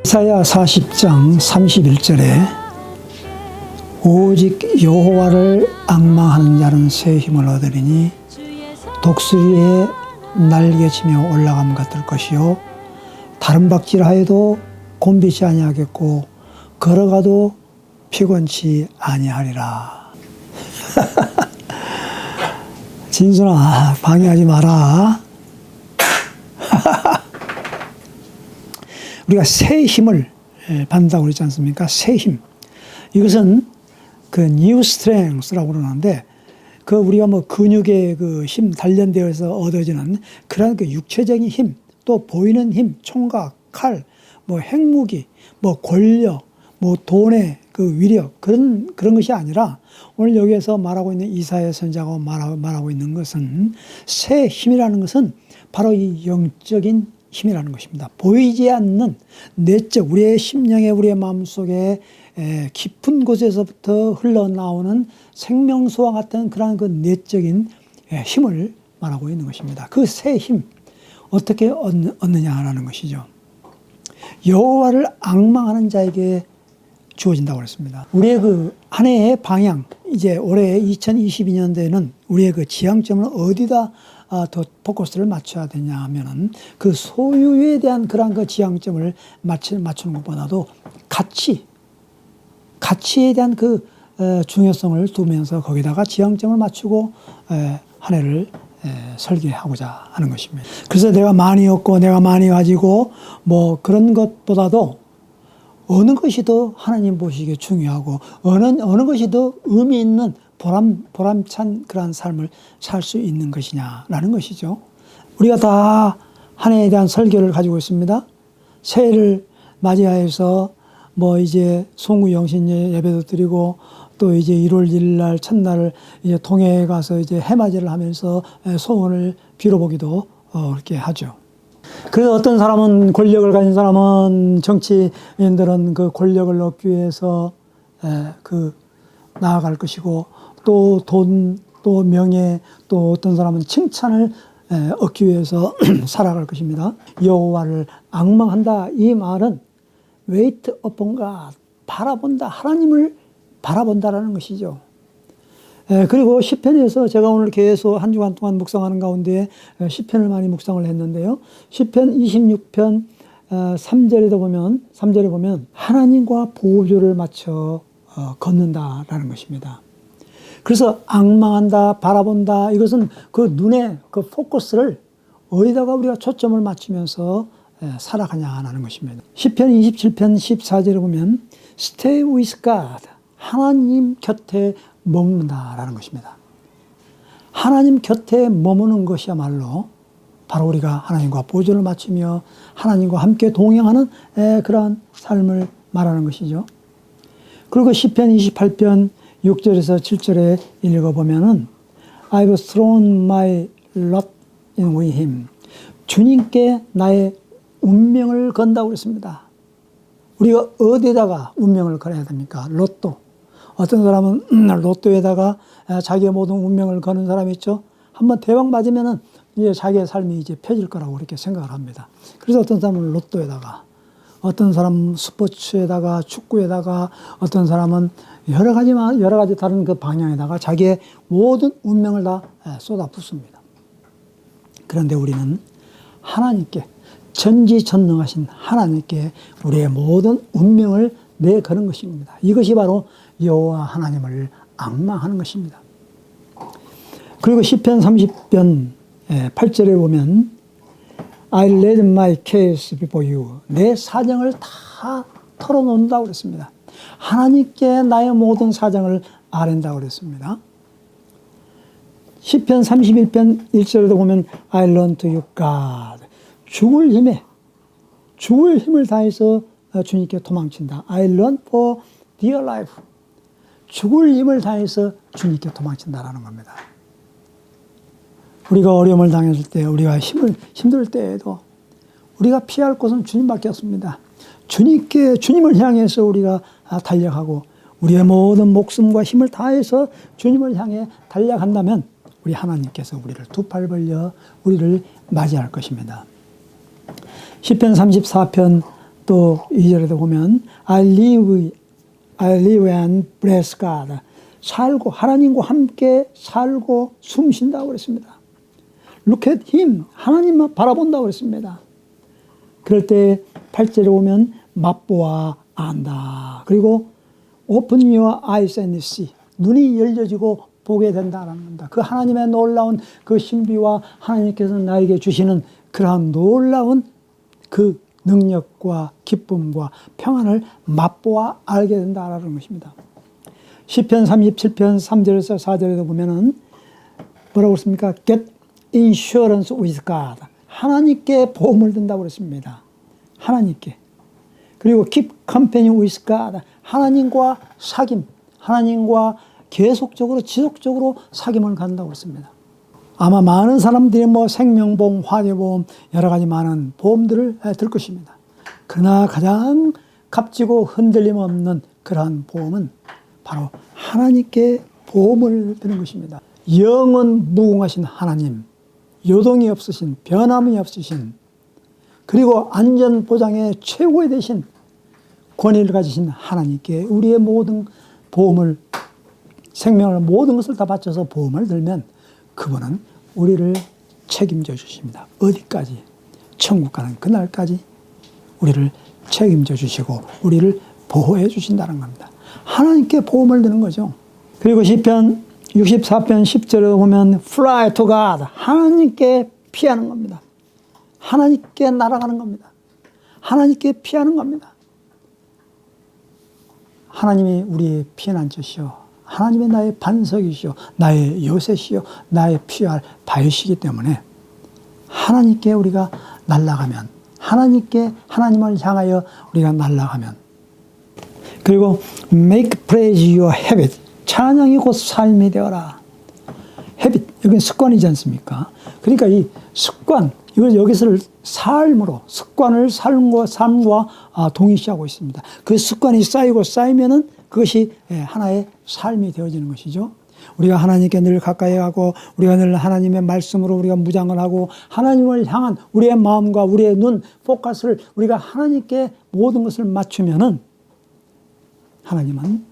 이사야 40장 31절에 오직 여호와를 앙망하는 자는 새 힘을 얻으리니 독수리의 날개치며 올라감 같을 것이요 다른 박질하여도 곤비지 아니하겠고 걸어가도 피곤치 아니하리라. 진순아, 방해하지 마라. 우리가 새 힘을 받는다고 그러지 않습니까? 새 힘. 이것은 그 new strength라고 그러는데, 그 우리가 뭐 근육의 그 힘, 단련되어서 얻어지는 그런 그 육체적인 힘, 또 보이는 힘, 총각, 칼, 뭐 핵무기, 뭐 권력, 뭐 돈의 그 위력, 그런 것이 아니라 오늘 여기에서 말하고 있는 이사야 선지자가 말하고 있는 것은 새 힘이라는 것은 바로 이 영적인 힘이라는 것입니다. 보이지 않는 내적, 우리의 심령에, 우리의 마음속에 깊은 곳에서부터 흘러나오는 생명수와 같은 그런 그 내적인 힘을 말하고 있는 것입니다. 그 새 힘, 어떻게 얻느냐라는 것이죠. 여호와를 앙망하는 자에게 주어진다고 그랬습니다. 우리의 그 한 해의 방향, 이제 올해 2022년도에는 우리의 그 지향점을 어디다 더 포커스를 맞춰야 되냐 하면은 그 소유에 대한 그런 그 지향점을 맞추는 것보다도 가치에 대한 그 중요성을 두면서 거기다가 지향점을 맞추고 한 해를 설계하고자 하는 것입니다. 그래서 내가 많이 얻고 내가 많이 가지고 뭐 그런 것보다도 어느 것이 더 하나님 보시기에 중요하고 어느 것이 더 의미 있는 보람찬 그러한 삶을 살 수 있는 것이냐라는 것이죠. 우리가 다 한 해에 대한 설계를 가지고 있습니다. 새해를 맞이하여서 뭐 이제 송구영신 예배도 드리고 또 이제 1월 1일 날 첫날을 이제 동해에 가서 이제 해맞이를 하면서 소원을 빌어보기도 그렇게 하죠. 그래서 어떤 사람은 권력을 가진 사람은 정치인들은 그 권력을 얻기 위해서 나아갈 것이고 또 돈, 또 명예, 또 어떤 사람은 칭찬을 얻기 위해서 살아갈 것입니다. 여호와를 앙망한다, 이 말은 wait upon God, 바라본다, 하나님을 바라본다라는 것이죠. 그리고 시편에서 제가 오늘 계속 한 주간 동안 묵상하는 가운데 시편을 많이 묵상을 했는데요. 시편 26편 3절에 보면 하나님과 보조를 맞춰 걷는다라는 것입니다. 그래서 앙망한다, 바라본다, 이것은 그 눈에 그 포커스를 어디다가 우리가 초점을 맞추면서 살아가냐라는 것입니다. 시편 27편 14절에 보면 Stay with God, 하나님 곁에 머문다라는 것입니다. 하나님 곁에 머무는 것이야말로 바로 우리가 하나님과 보조를 맞추며 하나님과 함께 동행하는 그러한 삶을 말하는 것이죠. 그리고 시편 28편 6절에서 7절에 읽어보면은 I've thrown my lot in with him. 주님께 나의 운명을 건다고 그랬습니다. 우리가 어디에다가 운명을 걸어야 됩니까? 로또. 어떤 사람은 로또에다가 자기의 모든 운명을 거는 사람이 있죠. 한번 대박 맞으면은 이제 자기의 삶이 이제 펴질 거라고 그렇게 생각을 합니다. 그래서 어떤 사람은 로또에다가, 어떤 사람은 스포츠에다가, 축구에다가, 어떤 사람은 여러 가지 다른 그 방향에다가 자기의 모든 운명을 다 쏟아붓습니다. 그런데 우리는 하나님께, 전지전능하신 하나님께 우리의 모든 운명을 내거는 것입니다. 이것이 바로 여호와 하나님을 앙망하는 것입니다. 그리고 시편 30편 8절에 보면 I laid my case before you. 내 사정을 다 털어놓는다고 그랬습니다. 하나님께 나의 모든 사정을 아랜다고 그랬습니다. 시편 31편 1절에도 보면 I run to you God. 죽을 힘을 다해서 주님께 도망친다. I run for dear life. 죽을 힘을 다해서 주님께 도망친다라는 겁니다. 우리가 어려움을 당했을 때, 우리가 힘들 때에도 우리가 피할 곳은 주님밖에 없습니다. 주님을 향해서 우리가 달려가고 우리의 모든 목숨과 힘을 다해서 주님을 향해 달려간다면 우리 하나님께서 우리를 두 팔 벌려 우리를 맞이할 것입니다. 시편 34편 또 2절에도 보면 I live and bless God. 살고 하나님과 함께 살고 숨쉰다고 그랬습니다. Look at him. 하나님만 바라본다고 그랬습니다. 그럴 때 8절에 보면 맛보아 안다. 그리고 open your eyes and see. 눈이 열려지고 보게 된다라는 겁니다. 그 하나님의 놀라운 그 신비와 하나님께서 나에게 주시는 그러한 놀라운 그 능력과 기쁨과 평안을 맛보아 알게 된다라는 것입니다. 시편 37편 3절에서 4절에도 보면은 뭐라고 그랬습니까? Get insurance with God. 하나님께 보험을 든다고 그랬습니다. 하나님께. 그리고 keep company with God. 하나님과 사귐, 하나님과 계속적으로 지속적으로 사귐을 갖는다고 했습니다. 아마 많은 사람들이 뭐 생명보험, 화재보험 여러 가지 많은 보험들을 들 것입니다. 그러나 가장 값지고 흔들림 없는 그러한 보험은 바로 하나님께 보험을 드는 것입니다. 영원 무궁하신 하나님, 요동이 없으신, 변함이 없으신, 그리고 안전보장의 최고의 되신 권위를 가지신 하나님께 우리의 모든 보험을, 생명을 모든 것을 다 바쳐서 보험을 들면 그분은 우리를 책임져 주십니다. 어디까지? 천국 가는 그날까지 우리를 책임져 주시고 우리를 보호해 주신다는 겁니다. 하나님께 보험을 드는 거죠. 그리고 시편 64편 10절에 보면 Fly to God. 하나님께 피하는 겁니다. 하나님께 날아가는 겁니다. 하나님께 피하는 겁니다. 하나님이 우리의 피난처시오. 하나님의 나의 반석이시오. 나의 요새시오. 나의 피할 바위시기 때문에 하나님께 우리가 날아가면, 하나님께, 하나님을 향하여 우리가 날아가면, 그리고 make praise your habit. 찬양이 곧 삶이 되어라. habit, 여기는 습관이지 않습니까? 그러니까 이 습관, 이걸 여기서 삶으로, 습관을 삶과 동일시하고 있습니다. 그 습관이 쌓이고 쌓이면은 그것이 하나의 삶이 되어지는 것이죠. 우리가 하나님께 늘 가까이 하고 우리가 늘 하나님의 말씀으로 우리가 무장을 하고 하나님을 향한 우리의 마음과 우리의 눈, 포커스를 우리가 하나님께 모든 것을 맞추면은 하나님은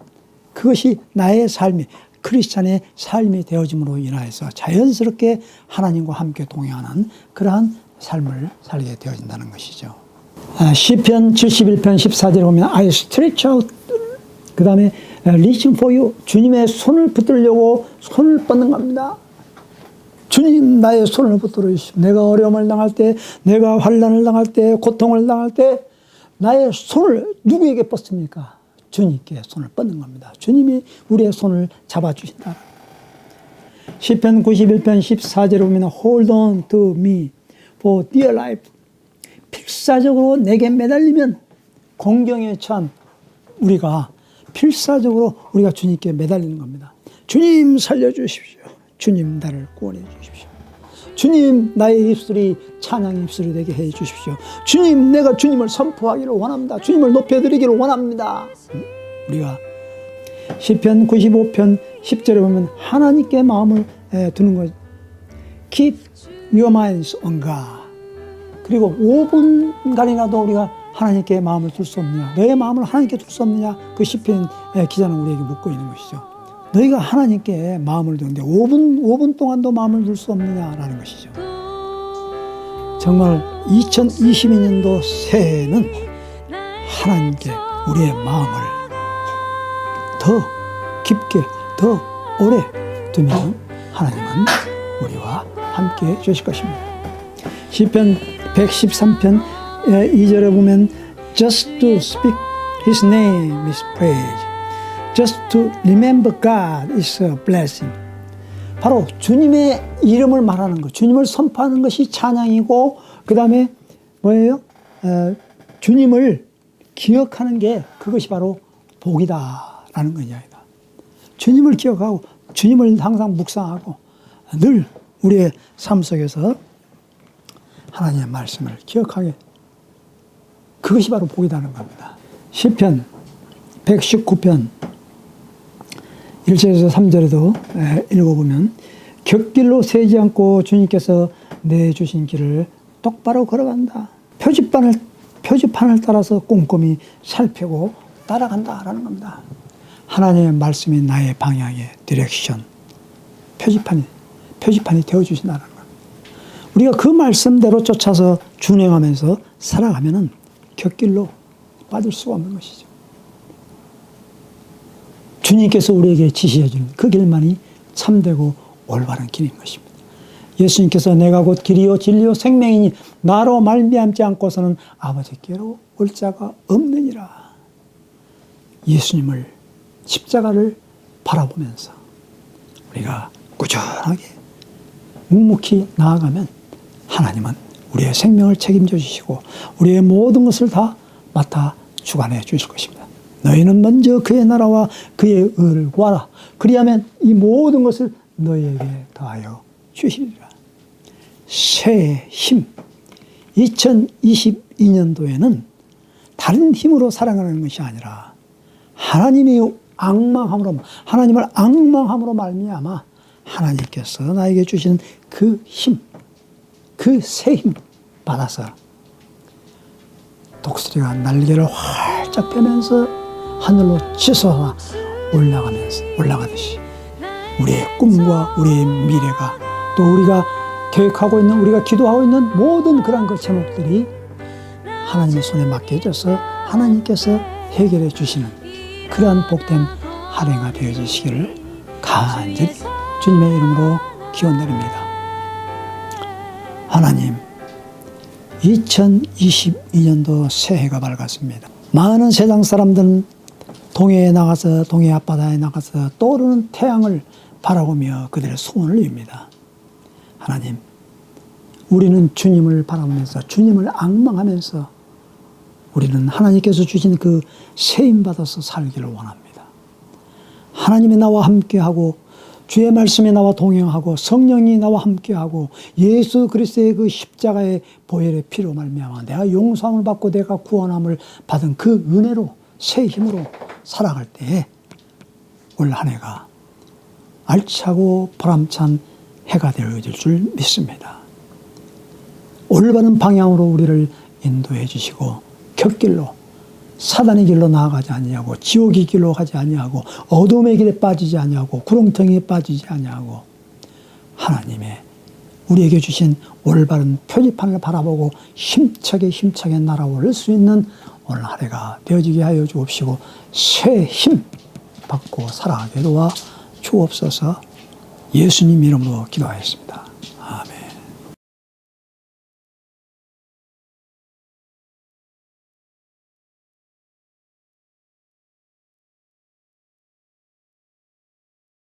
그것이 나의 삶이, 크리스찬의 삶이 되어짐으로 인하여서 자연스럽게 하나님과 함께 동행하는 그러한 삶을 살게 되어진다는 것이죠. 시편 71편 14절에 보면 I stretch out, 그 다음에 reaching for you. 주님의 손을 붙들려고 손을 뻗는 겁니다. 주님 나의 손을 붙들어 주십시오. 내가 어려움을 당할 때, 내가 환난을 당할 때, 고통을 당할 때 나의 손을 누구에게 뻗습니까? 주님께 손을 뻗는 겁니다. 주님이 우리의 손을 잡아주신다. 시편 91편 14절에 보면 Hold on to me for dear life. 필사적으로 내게 매달리면 공경에 처한 우리가 필사적으로 우리가 주님께 매달리는 겁니다. 주님 살려주십시오. 주님 나를 구원해 주십시오. 주님 나의 입술이 찬양의 입술이 되게 해 주십시오. 주님 내가 주님을 선포하기를 원합니다. 주님을 높여드리기를 원합니다. 우리가 시편 95편 10절에 보면 하나님께 마음을 두는 것. Keep your minds on God. 그리고 5분간이라도 우리가 하나님께 마음을 둘 수 없느냐, 너의 마음을 하나님께 둘 수 없느냐, 그 시편 기자는 우리에게 묻고 있는 것이죠. 너희가 하나님께 마음을 두는데 5분 동안도 마음을 둘 수 없느냐라는 것이죠. 정말 2022년도 새해에는 하나님께 우리의 마음을 더 깊게, 더 오래 두면 하나님은 우리와 함께 해 주실 것입니다. 시편 113편 2절에 보면 Just to speak His name is praise. Just to remember God is a blessing. 바로 주님의 이름을 말하는 것, 주님을 선포하는 것이 찬양이고 그 다음에 뭐예요? 주님을 기억하는 게 그것이 바로 복이다라는 거냐. 주님을 기억하고 주님을 항상 묵상하고 늘 우리의 삶 속에서 하나님의 말씀을 기억하게, 그것이 바로 복이라는 겁니다. 시편 119편 1절에서 3절에도 읽어보면 곁길로 세지 않고 주님께서 내주신 길을 똑바로 걸어간다. 표지판을 표지판을 따라서 꼼꼼히 살피고 따라간다라는 겁니다. 하나님의 말씀이 나의 방향의 디렉션, 표지판이 되어주신다는 겁니다. 우리가 그 말씀대로 쫓아서 준행하면서 살아가면은 곁길로 빠질 수가 없는 것이죠. 주님께서 우리에게 지시해 주는 그 길만이 참되고 올바른 길인 것입니다. 예수님께서 내가 곧 길이요 진리요 생명이니 나로 말미암지 않고서는 아버지께로 올 자가 없느니라. 예수님을 십자가를 바라보면서 우리가 꾸준하게 묵묵히 나아가면 하나님은 우리의 생명을 책임져 주시고 우리의 모든 것을 다 맡아 주관해 주실 것입니다. 너희는 먼저 그의 나라와 그의 의를 구하라. 그리하면 이 모든 것을 너희에게 더하여 주시리라. 새해 힘. 2022년도에는 다른 힘으로 살아가는 것이 아니라 하나님을 앙망함으로 말미암아 하나님께서 나에게 주신 그 힘, 그 새 힘 받아서 독수리가 날개를 활짝 펴면서 하늘로 치솟아 올라가듯이 우리의 꿈과 우리의 미래가 또 우리가 계획하고 있는 우리가 기도하고 있는 모든 그런 그 제목들이 하나님의 손에 맡겨져서 하나님께서 해결해 주시는 그러한 복된 한 해가 되어지시기를 간절히 주님의 이름으로 기원드립니다. 하나님, 2022년도 새해가 밝았습니다. 많은 세상 사람들은 동해 앞바다에 나가서 떠오르는 태양을 바라보며 그들의 소원을 빕니다. 하나님, 우리는 주님을 바라보면서 주님을 앙망하면서 우리는 하나님께서 주신 그 세임 받아서 살기를 원합니다. 하나님이 나와 함께하고 주의 말씀이 나와 동행하고 성령이 나와 함께하고 예수 그리스도의 그 십자가의 보혈의 피로 말미암아 내가 용서함을 받고 내가 구원함을 받은 그 은혜로 새 힘으로 살아갈 때에 올 한 해가 알차고 보람찬 해가 되어질 줄 믿습니다. 올바른 방향으로 우리를 인도해 주시고 곁길로 사단의 길로 나아가지 아니하고 지옥의 길로 가지 아니하고 어둠의 길에 빠지지 아니하고 구렁텅이에 빠지지 아니하고 하나님의 우리에게 주신 올바른 표지판을 바라보고 힘차게 날아올 수 있는 오늘 한 해가 되어지게 하여 주옵시고 새 힘 받고 살아가게 도와 주옵소서. 예수님 이름으로 기도하였습니다.